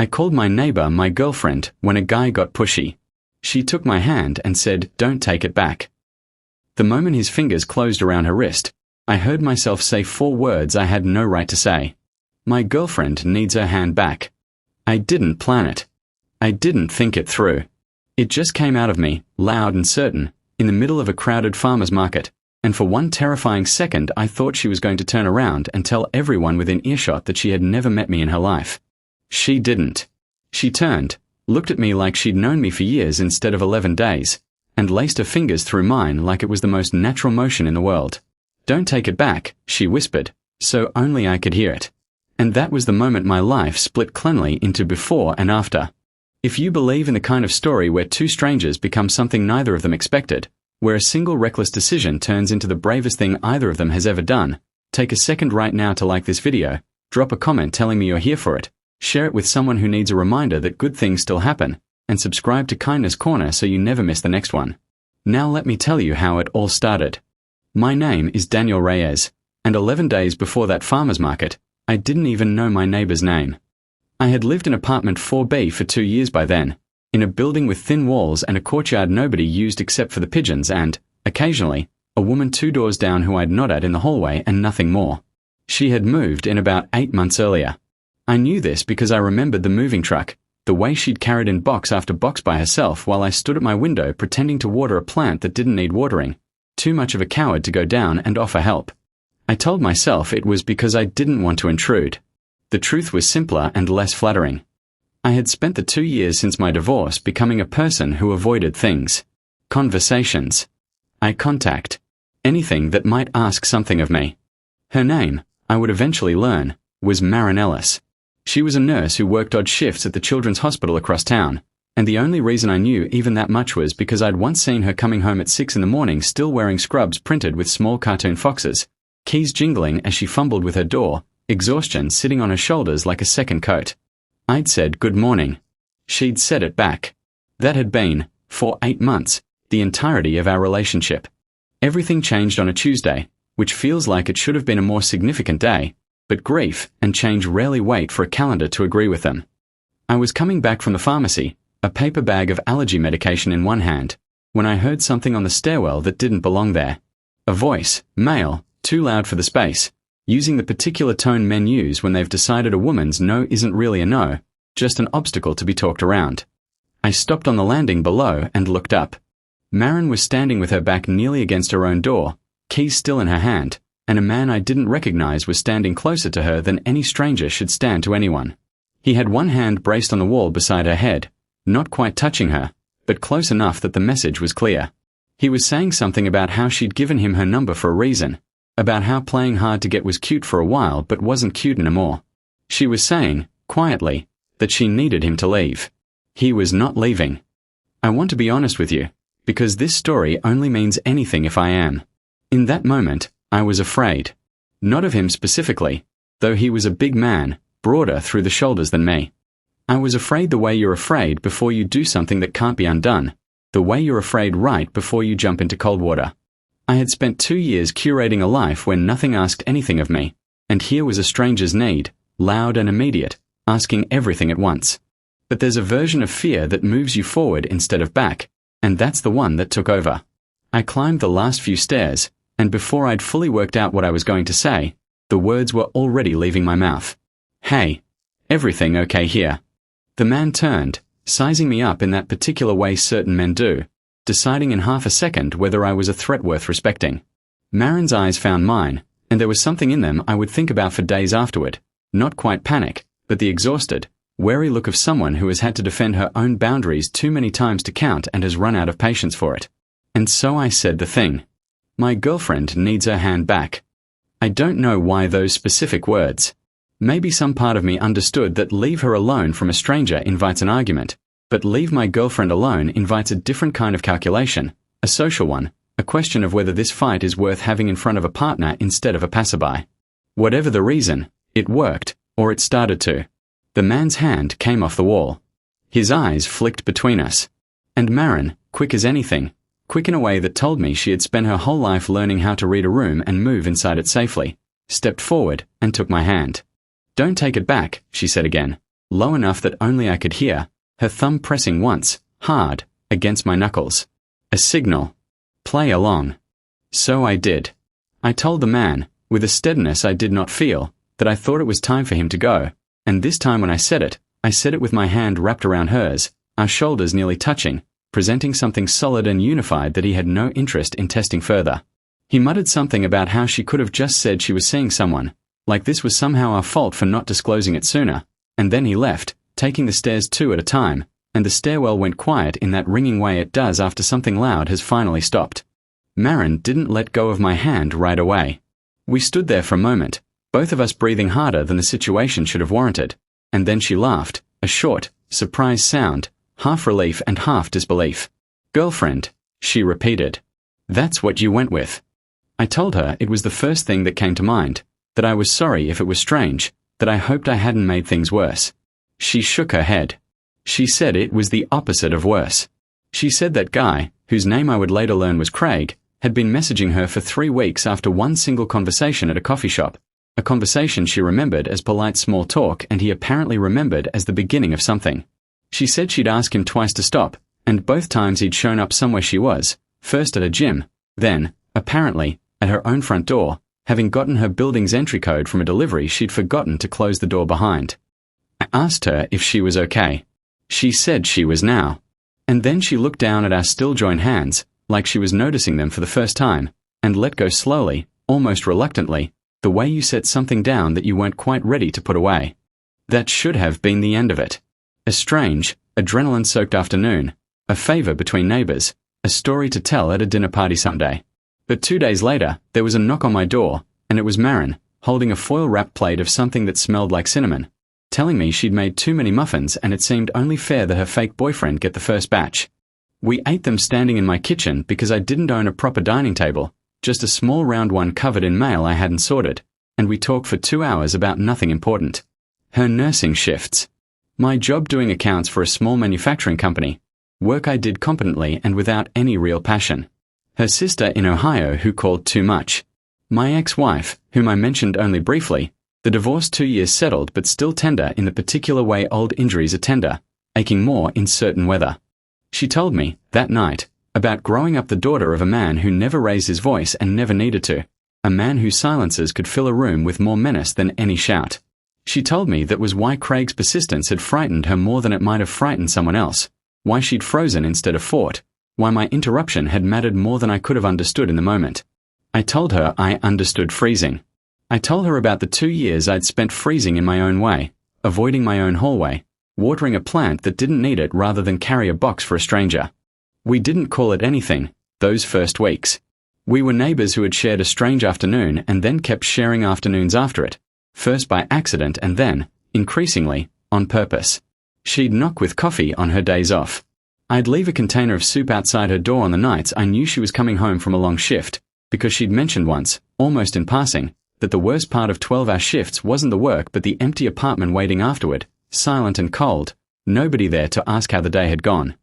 I called my neighbor my girlfriend when a guy got pushy. She took my hand and said, "Don't take it back." The moment his fingers closed around her wrist, I heard myself say 4 words I had no right to say. My girlfriend needs her hand back. I didn't plan it. I didn't think it through. It just came out of me, loud and certain, in the middle of a crowded farmer's market, and for one terrifying second I thought she was going to turn around and tell everyone within earshot that she had never met me in her life. She didn't. She turned, looked at me like she'd known me for years instead of 11 days, and laced her fingers through mine like it was the most natural motion in the world. "Don't take it back," she whispered, so only I could hear it. And that was the moment my life split cleanly into before and after. If you believe in the kind of story where 2 strangers become something neither of them expected, where a single reckless decision turns into the bravest thing either of them has ever done, take a second right now to like this video, drop a comment telling me you're here for it, share it with someone who needs a reminder that good things still happen, and subscribe to Kindness Corner so you never miss the next one. Now let me tell you how it all started. My name is Daniel Reyes, and 11 days before that farmer's market, I didn't even know my neighbor's name. I had lived in apartment 4B for 2 years by then, in a building with thin walls and a courtyard nobody used except for the pigeons and, occasionally, a woman 2 doors down who I'd nod at in the hallway and nothing more. She had moved in about 8 months earlier. I knew this because I remembered the moving truck, the way she'd carried in box after box by herself while I stood at my window pretending to water a plant that didn't need watering, too much of a coward to go down and offer help. I told myself it was because I didn't want to intrude. The truth was simpler and less flattering. I had spent the 2 years since my divorce becoming a person who avoided things. Conversations. Eye contact. Anything that might ask something of me. Her name, I would eventually learn, was Maren Ellis. She was a nurse who worked odd shifts at the children's hospital across town, and the only reason I knew even that much was because I'd once seen her coming home at 6 in the morning still wearing scrubs printed with small cartoon foxes, keys jingling as she fumbled with her door, exhaustion sitting on her shoulders like a second coat. I'd said good morning. She'd said it back. That had been, for 8 months, the entirety of our relationship. Everything changed on a Tuesday, which feels like it should have been a more significant day, but grief and change rarely wait for a calendar to agree with them. I was coming back from the pharmacy, a paper bag of allergy medication in one hand, when I heard something on the stairwell that didn't belong there. A voice, male, too loud for the space, using the particular tone men use when they've decided a woman's no isn't really a no, just an obstacle to be talked around. I stopped on the landing below and looked up. Maren was standing with her back nearly against her own door, keys still in her hand, and a man I didn't recognize was standing closer to her than any stranger should stand to anyone. He had one hand braced on the wall beside her head, not quite touching her, but close enough that the message was clear. He was saying something about how she'd given him her number for a reason, about how playing hard to get was cute for a while but wasn't cute anymore. She was saying, quietly, that she needed him to leave. He was not leaving. I want to be honest with you, because this story only means anything if I am. In that moment, I was afraid. Not of him specifically, though he was a big man, broader through the shoulders than me. I was afraid the way you're afraid before you do something that can't be undone, the way you're afraid right before you jump into cold water. I had spent 2 years curating a life where nothing asked anything of me, and here was a stranger's need, loud and immediate, asking everything at once. But there's a version of fear that moves you forward instead of back, and that's the one that took over. I climbed the last few stairs, and before I'd fully worked out what I was going to say, the words were already leaving my mouth. "Hey, everything okay here?" The man turned, sizing me up in that particular way certain men do, deciding in half a second whether I was a threat worth respecting. Maren's eyes found mine, and there was something in them I would think about for days afterward, not quite panic, but the exhausted, wary look of someone who has had to defend her own boundaries too many times to count and has run out of patience for it. And so I said the thing. My girlfriend needs her hand back. I don't know why those specific words. Maybe some part of me understood that leave her alone from a stranger invites an argument, but leave my girlfriend alone invites a different kind of calculation, a social one, a question of whether this fight is worth having in front of a partner instead of a passerby. Whatever the reason, it worked, or it started to. The man's hand came off the wall. His eyes flicked between us. And Maren, quick as anything, quick in a way that told me she had spent her whole life learning how to read a room and move inside it safely, stepped forward and took my hand. "Don't take it back," she said again. low enough that only I could hear, her thumb pressing once, hard, against my knuckles. A signal. Play along. So I did. I told the man, with a steadiness I did not feel, that I thought it was time for him to go, and this time when I said it with my hand wrapped around hers, our shoulders nearly touching, presenting something solid and unified that he had no interest in testing further. He muttered something about how she could have just said she was seeing someone, like this was somehow our fault for not disclosing it sooner, and then he left, taking the stairs two at a time, and the stairwell went quiet in that ringing way it does after something loud has finally stopped. Maren didn't let go of my hand right away. We stood there for a moment, both of us breathing harder than the situation should have warranted, and then she laughed, a short, surprised sound, half relief and half disbelief. "Girlfriend," she repeated. "That's what you went with." I told her it was the first thing that came to mind, that I was sorry if it was strange, that I hoped I hadn't made things worse. She shook her head. She said it was the opposite of worse. She said that guy, whose name I would later learn was Craig, had been messaging her for 3 weeks after one single conversation at a coffee shop, a conversation she remembered as polite small talk and he apparently remembered as the beginning of something. She said she'd asked him twice to stop, and both times he'd shown up somewhere she was, first at a gym, then, apparently, at her own front door, having gotten her building's entry code from a delivery she'd forgotten to close the door behind. I asked her if she was okay. She said she was now. And then she looked down at our still joined hands, like she was noticing them for the first time, and let go slowly, almost reluctantly, the way you set something down that you weren't quite ready to put away. That should have been the end of it. A strange, adrenaline-soaked afternoon, a favor between neighbors, a story to tell at a dinner party someday. But 2 days later, there was a knock on my door, and it was Maren, holding a foil-wrapped plate of something that smelled like cinnamon, telling me she'd made too many muffins and it seemed only fair that her fake boyfriend get the first batch. We ate them standing in my kitchen because I didn't own a proper dining table, just a small round one covered in mail I hadn't sorted, and we talked for 2 hours about nothing important. Her nursing shifts. My job doing accounts for a small manufacturing company, work I did competently and without any real passion. Her sister in Ohio who called too much. My ex-wife, whom I mentioned only briefly, the divorce 2 years settled but still tender in the particular way old injuries are tender, aching more in certain weather. She told me, that night, about growing up the daughter of a man who never raised his voice and never needed to, a man whose silences could fill a room with more menace than any shout. She told me that was why Craig's persistence had frightened her more than it might have frightened someone else, why she'd frozen instead of fought, why my interruption had mattered more than I could have understood in the moment. I told her I understood freezing. I told her about the 2 years I'd spent freezing in my own way, avoiding my own hallway, watering a plant that didn't need it rather than carry a box for a stranger. We didn't call it anything, those first weeks. We were neighbors who had shared a strange afternoon and then kept sharing afternoons after it, first by accident and then, increasingly, on purpose. She'd knock with coffee on her days off. I'd leave a container of soup outside her door on the nights I knew she was coming home from a long shift, because she'd mentioned once, almost in passing, that the worst part of 12-hour shifts wasn't the work but the empty apartment waiting afterward, silent and cold, nobody there to ask how the day had gone.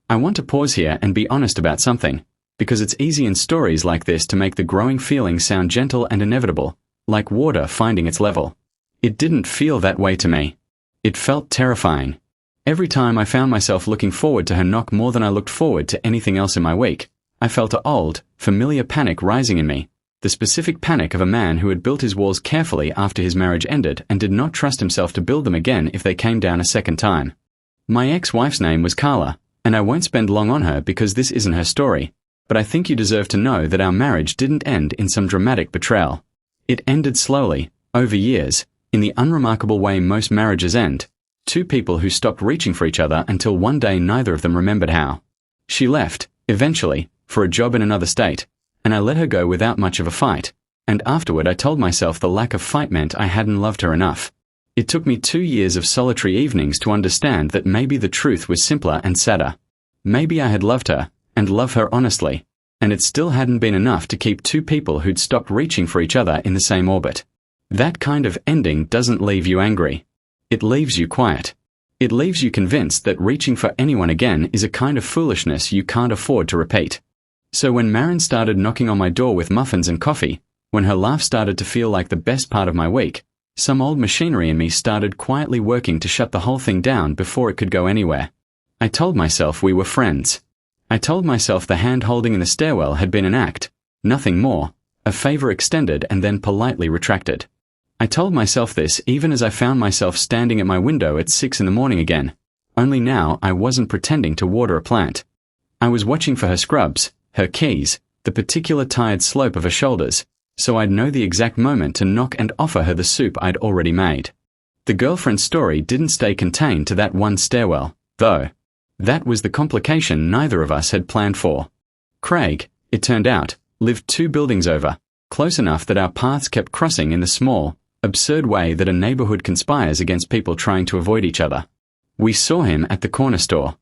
I want to pause here and be honest about something, because it's easy in stories like this to make the growing feeling sound gentle and inevitable, like water finding its level. It didn't feel that way to me. It felt terrifying. Every time I found myself looking forward to her knock more than I looked forward to anything else in my week, I felt an old, familiar panic rising in me, the specific panic of a man who had built his walls carefully after his marriage ended and did not trust himself to build them again if they came down a second time. My ex-wife's name was Carla, and I won't spend long on her because this isn't her story, but I think you deserve to know that our marriage didn't end in some dramatic betrayal. It ended slowly, over years, in the unremarkable way most marriages end. 2 people who stopped reaching for each other until one day neither of them remembered how. She left, eventually, for a job in another state, and I let her go without much of a fight, and afterward I told myself the lack of fight meant I hadn't loved her enough. It took me 2 years of solitary evenings to understand that maybe the truth was simpler and sadder. Maybe I had loved her, and loved her honestly, and it still hadn't been enough to keep 2 people who'd stopped reaching for each other in the same orbit. That kind of ending doesn't leave you angry. It leaves you quiet. It leaves you convinced that reaching for anyone again is a kind of foolishness you can't afford to repeat. So when Maren started knocking on my door with muffins and coffee, when her laugh started to feel like the best part of my week, Some old machinery in me started quietly working to shut the whole thing down before it could go anywhere. I told myself we were friends. I told myself the hand-holding in the stairwell had been an act, nothing more, a favor extended and then politely retracted. I told myself this even as I found myself standing at my window at 6 in the morning again, only now I wasn't pretending to water a plant. I was watching for her scrubs, her keys, the particular tired slope of her shoulders, so I'd know the exact moment to knock and offer her the soup I'd already made. The girlfriend story didn't stay contained to that one stairwell, though. That was the complication neither of us had planned for. Craig, it turned out, lived 2 buildings over, close enough that our paths kept crossing in the small, absurd way that a neighborhood conspires against people trying to avoid each other. We saw him at the corner store.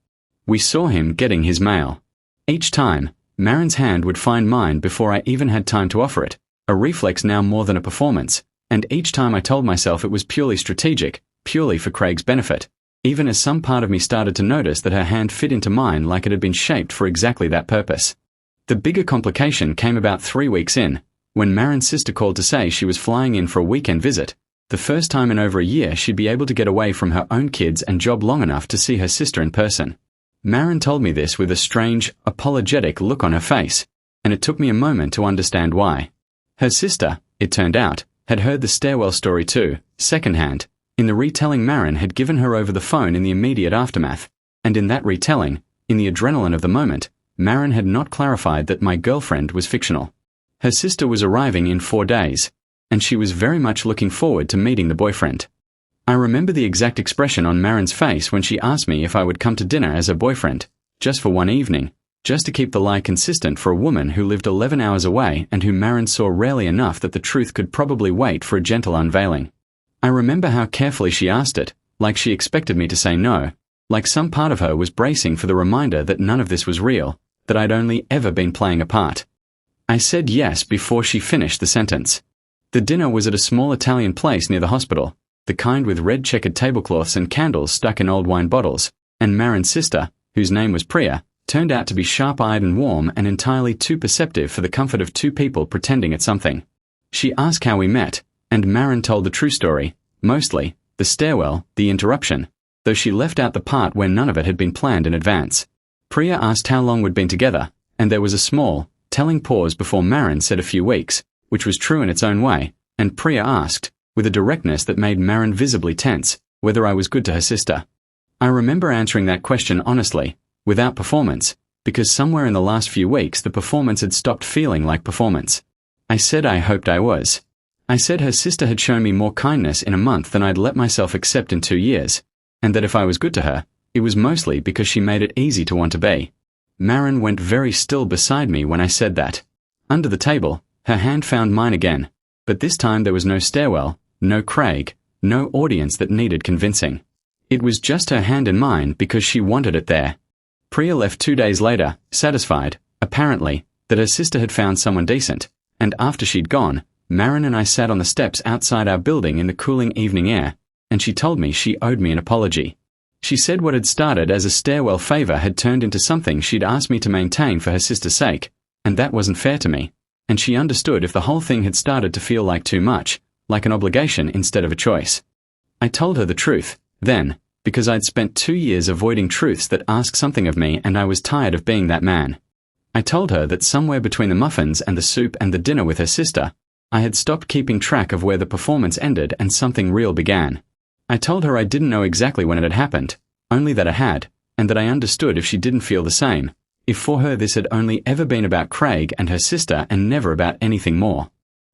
We saw him getting his mail. Each time, Marin's hand would find mine before I even had time to offer it, a reflex now more than a performance, and each time I told myself it was purely strategic, purely for Craig's benefit, even as some part of me started to notice that her hand fit into mine like it had been shaped for exactly that purpose. The bigger complication came about 3 weeks in, when Marin's sister called to say she was flying in for a weekend visit, the first time in over a year she'd be able to get away from her own kids and job long enough to see her sister in person. Marin told me this with a strange, apologetic look on her face, and it took me a moment to understand why. Her sister, it turned out, had heard the stairwell story too, secondhand, in the retelling Marin had given her over the phone in the immediate aftermath, and in that retelling, in the adrenaline of the moment, Marin had not clarified that my girlfriend was fictional. Her sister was arriving in 4 days, and she was very much looking forward to meeting the boyfriend. I remember the exact expression on Marin's face when she asked me if I would come to dinner as her boyfriend, just for one evening, just to keep the lie consistent for a woman who lived 11 hours away and who Marin saw rarely enough that the truth could probably wait for a gentle unveiling. I remember how carefully she asked it, like she expected me to say no, like some part of her was bracing for the reminder that none of this was real, that I'd only ever been playing a part. I said yes before she finished the sentence. The dinner was at a small Italian place near the hospital, the kind with red checkered tablecloths and candles stuck in old wine bottles, and Marin's sister, whose name was Priya, turned out to be sharp-eyed and warm and entirely too perceptive for the comfort of 2 people pretending at something. She asked how we met, and Marin told the true story, mostly, the stairwell, the interruption, though she left out the part where none of it had been planned in advance. Priya asked how long we'd been together, and there was a small, telling pause before Marin said a few weeks, which was true in its own way, and Priya asked, with a directness that made Marin visibly tense, whether I was good to her sister. I remember answering that question honestly, without performance, because somewhere in the last few weeks the performance had stopped feeling like performance. I said I hoped I was. I said her sister had shown me more kindness in a month than I'd let myself accept in 2 years, and that if I was good to her, it was mostly because she made it easy to want to be. Marin went very still beside me when I said that. Under the table, her hand found mine again, but this time there was no stairwell, no Craig, no audience that needed convincing. It was just her hand in mine because she wanted it there. Priya left 2 days later, satisfied, apparently, that her sister had found someone decent, and after she'd gone, Marin and I sat on the steps outside our building in the cooling evening air, and she told me she owed me an apology. She said what had started as a stairwell favor had turned into something she'd asked me to maintain for her sister's sake, and that wasn't fair to me, and she understood if the whole thing had started to feel like too much, like an obligation instead of a choice. I told her the truth, then, because I'd spent 2 years avoiding truths that asked something of me and I was tired of being that man. I told her that somewhere between the muffins and the soup and the dinner with her sister, I had stopped keeping track of where the performance ended and something real began. I told her I didn't know exactly when it had happened, only that it had, and that I understood if she didn't feel the same, if for her this had only ever been about Craig and her sister and never about anything more.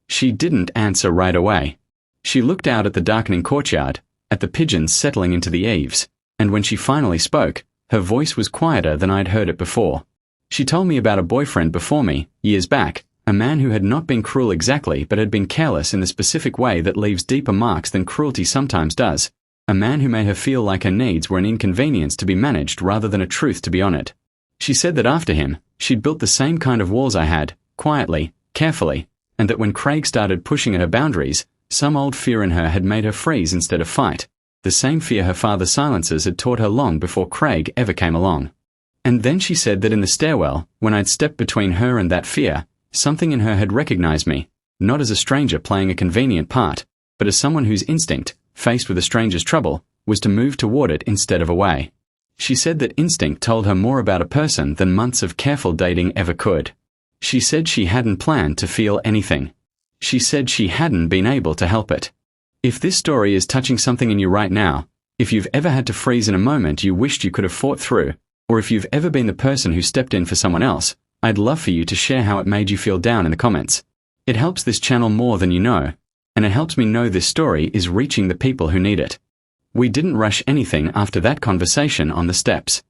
She didn't answer right away. She looked out at the darkening courtyard, at the pigeons settling into the eaves, and when she finally spoke, her voice was quieter than I'd heard it before. She told me about a boyfriend before me, years back, a man who had not been cruel exactly but had been careless in the specific way that leaves deeper marks than cruelty sometimes does, a man who made her feel like her needs were an inconvenience to be managed rather than a truth to be honored. She said that after him, she'd built the same kind of walls I had, quietly, carefully, and that when Craig started pushing at her boundaries, some old fear in her had made her freeze instead of fight, the same fear her father's silences had taught her long before Craig ever came along. And then she said that in the stairwell, when I'd stepped between her and that fear, something in her had recognized me, not as a stranger playing a convenient part, but as someone whose instinct, faced with a stranger's trouble, was to move toward it instead of away. She said that instinct told her more about a person than months of careful dating ever could. She said she hadn't planned to feel anything. She said she hadn't been able to help it. If this story is touching something in you right now, if you've ever had to freeze in a moment you wished you could have fought through, or if you've ever been the person who stepped in for someone else, I'd love for you to share how it made you feel down in the comments. It helps this channel more than you know, and it helps me know this story is reaching the people who need it. We didn't rush anything after that conversation on the steps.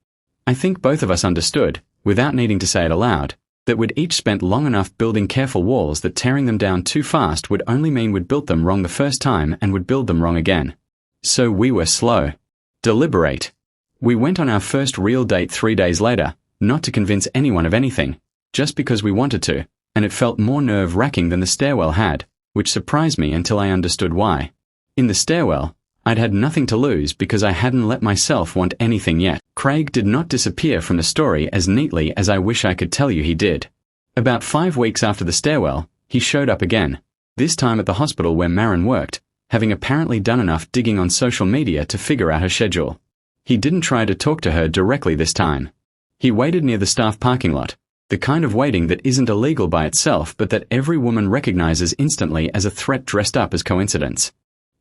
I think both of us understood, without needing to say it aloud, that we'd each spent long enough building careful walls that tearing them down too fast would only mean we'd built them wrong the first time and would build them wrong again. So we were slow. Deliberate. We went on our first real date 3 days later, not to convince anyone of anything, just because we wanted to, and it felt more nerve-wracking than the stairwell had, which surprised me until I understood why. In the stairwell, I'd had nothing to lose because I hadn't let myself want anything yet. Craig did not disappear from the story as neatly as I wish I could tell you he did. About 5 weeks after the stairwell, he showed up again, this time at the hospital where Maren worked, having apparently done enough digging on social media to figure out her schedule. He didn't try to talk to her directly this time. He waited near the staff parking lot, the kind of waiting that isn't illegal by itself but that every woman recognizes instantly as a threat dressed up as coincidence.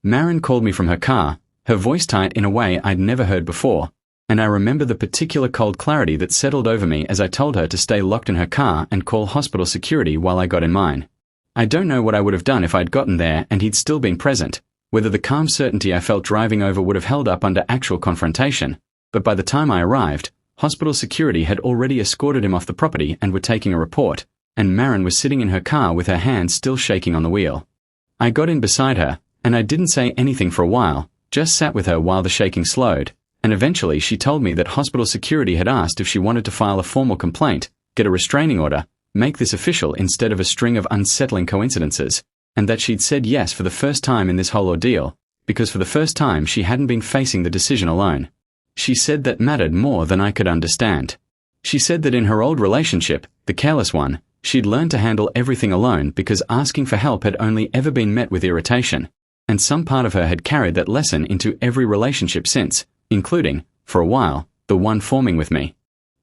Maren called me from her car, her voice tight in a way I'd never heard before, and I remember the particular cold clarity that settled over me as I told her to stay locked in her car and call hospital security while I got in mine. I don't know what I would have done if I'd gotten there and he'd still been present, whether the calm certainty I felt driving over would have held up under actual confrontation, but by the time I arrived, hospital security had already escorted him off the property and were taking a report, and Maren was sitting in her car with her hands still shaking on the wheel. I got in beside her, and I didn't say anything for a while, just sat with her while the shaking slowed, and eventually she told me that hospital security had asked if she wanted to file a formal complaint, get a restraining order, make this official instead of a string of unsettling coincidences, and that she'd said yes for the first time in this whole ordeal, because for the first time she hadn't been facing the decision alone. She said that mattered more than I could understand. She said that in her old relationship, the careless one, she'd learned to handle everything alone because asking for help had only ever been met with irritation, and some part of her had carried that lesson into every relationship since, including, for a while, the one forming with me.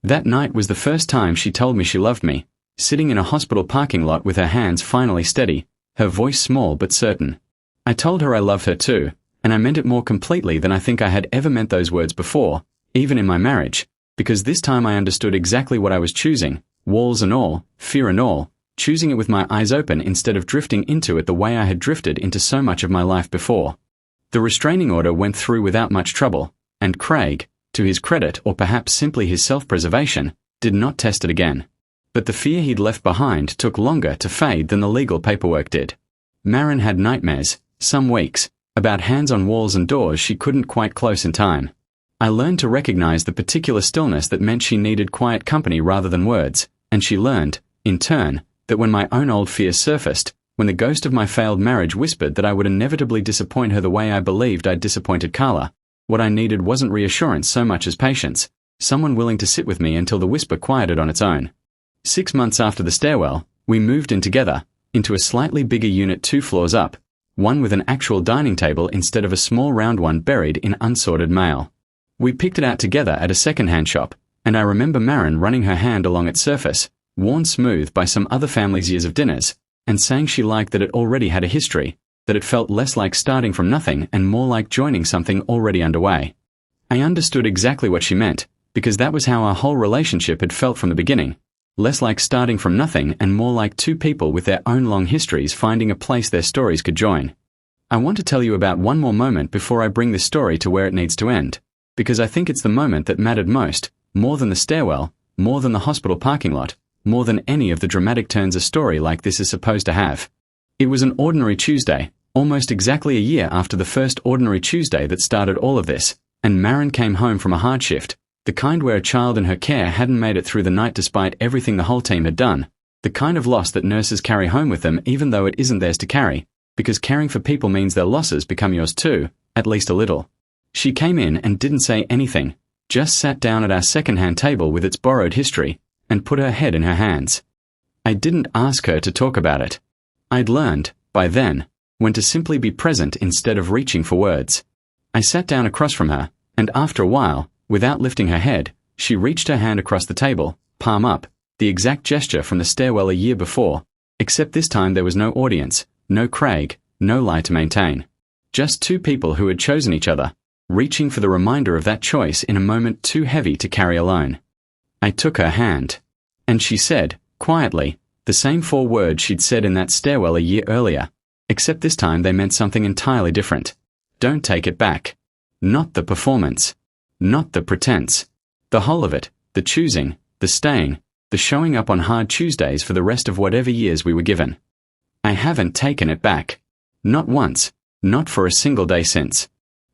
That night was the first time she told me she loved me, sitting in a hospital parking lot with her hands finally steady, her voice small but certain. I told her I loved her too, and I meant it more completely than I think I had ever meant those words before, even in my marriage, because this time I understood exactly what I was choosing, walls and all, fear and all, choosing it with my eyes open instead of drifting into it the way I had drifted into so much of my life before. The restraining order went through without much trouble, and Craig, to his credit or perhaps simply his self-preservation, did not test it again. But the fear he'd left behind took longer to fade than the legal paperwork did. Maren had nightmares, some weeks, about hands on walls and doors she couldn't quite close in time. I learned to recognize the particular stillness that meant she needed quiet company rather than words, and she learned, in turn, that when my own old fears surfaced, when the ghost of my failed marriage whispered that I would inevitably disappoint her the way I believed I'd disappointed Carla, what I needed wasn't reassurance so much as patience, someone willing to sit with me until the whisper quieted on its own. 6 months after the stairwell, we moved in together, into a slightly bigger unit 2 floors up, one with an actual dining table instead of a small round one buried in unsorted mail. We picked it out together at a second-hand shop, and I remember Maren running her hand along its surface, worn smooth by some other family's years of dinners, and saying she liked that it already had a history, that it felt less like starting from nothing and more like joining something already underway. I understood exactly what she meant, because that was how our whole relationship had felt from the beginning, less like starting from nothing and more like two people with their own long histories finding a place their stories could join. I want to tell you about one more moment before I bring this story to where it needs to end, because I think it's the moment that mattered most, more than the stairwell, more than the hospital parking lot, more than any of the dramatic turns a story like this is supposed to have. It was an ordinary Tuesday, almost exactly a year after the first ordinary Tuesday that started all of this, and Maren came home from a hard shift, the kind where a child in her care hadn't made it through the night despite everything the whole team had done, the kind of loss that nurses carry home with them even though it isn't theirs to carry, because caring for people means their losses become yours too, at least a little. She came in and didn't say anything, just sat down at our second-hand table with its borrowed history, and put her head in her hands. I didn't ask her to talk about it. I'd learned, by then, when to simply be present instead of reaching for words. I sat down across from her, and after a while, without lifting her head, she reached her hand across the table, palm up, the exact gesture from the stairwell a year before, except this time there was no audience, no Craig, no lie to maintain. Just two people who had chosen each other, reaching for the reminder of that choice in a moment too heavy to carry alone. I took her hand, and she said, quietly, the same 4 words she'd said in that stairwell a year earlier, except this time they meant something entirely different. Don't take it back. Not the performance. Not the pretense. The whole of it, the choosing, the staying, the showing up on hard Tuesdays for the rest of whatever years we were given. I haven't taken it back. Not once, not for a single day since.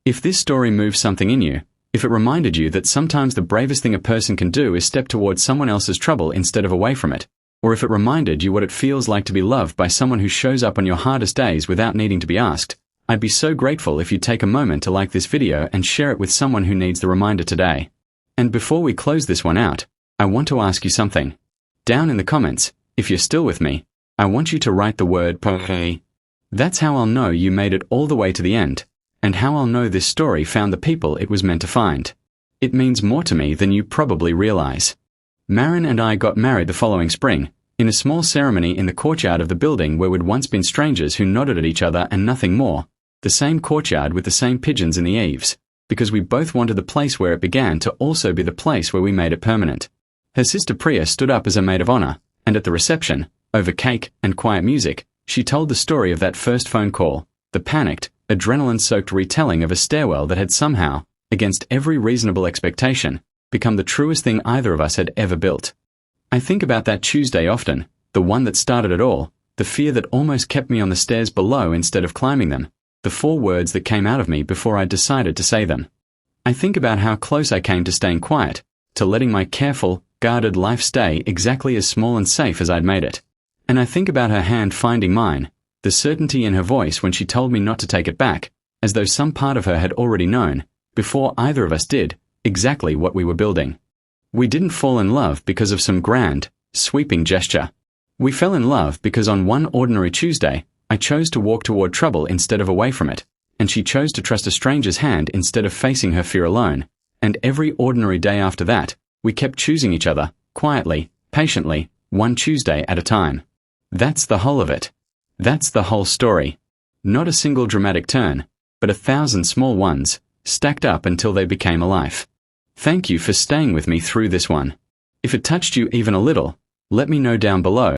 If this story moves something in you, if it reminded you that sometimes the bravest thing a person can do is step towards someone else's trouble instead of away from it, or if it reminded you what it feels like to be loved by someone who shows up on your hardest days without needing to be asked, I'd be so grateful if you'd take a moment to like this video and share it with someone who needs the reminder today. And before we close this one out, I want to ask you something. Down in the comments, if you're still with me, I want you to write the word PORCHLIGHT. That's how I'll know you made it all the way to the end, and how I'll know this story found the people it was meant to find. It means more to me than you probably realize. Marin and I got married the following spring, in a small ceremony in the courtyard of the building where we'd once been strangers who nodded at each other and nothing more, the same courtyard with the same pigeons in the eaves, because we both wanted the place where it began to also be the place where we made it permanent. Her sister Priya stood up as a maid of honor, and at the reception, over cake and quiet music, she told the story of that first phone call, the panicked, adrenaline-soaked retelling of a stairwell that had somehow, against every reasonable expectation, become the truest thing either of us had ever built. I think about that Tuesday often, the one that started it all, the fear that almost kept me on the stairs below instead of climbing them, the 4 words that came out of me before I decided to say them. I think about how close I came to staying quiet, to letting my careful, guarded life stay exactly as small and safe as I'd made it. And I think about her hand finding mine, the certainty in her voice when she told me not to take it back, as though some part of her had already known, before either of us did, exactly what we were building. We didn't fall in love because of some grand, sweeping gesture. We fell in love because on one ordinary Tuesday, I chose to walk toward trouble instead of away from it, and she chose to trust a stranger's hand instead of facing her fear alone, and every ordinary day after that, we kept choosing each other, quietly, patiently, one Tuesday at a time. That's the whole of it. That's the whole story. Not a single dramatic turn, but 1,000 small ones, stacked up until they became a life. Thank you for staying with me through this one. If it touched you even a little, let me know down below.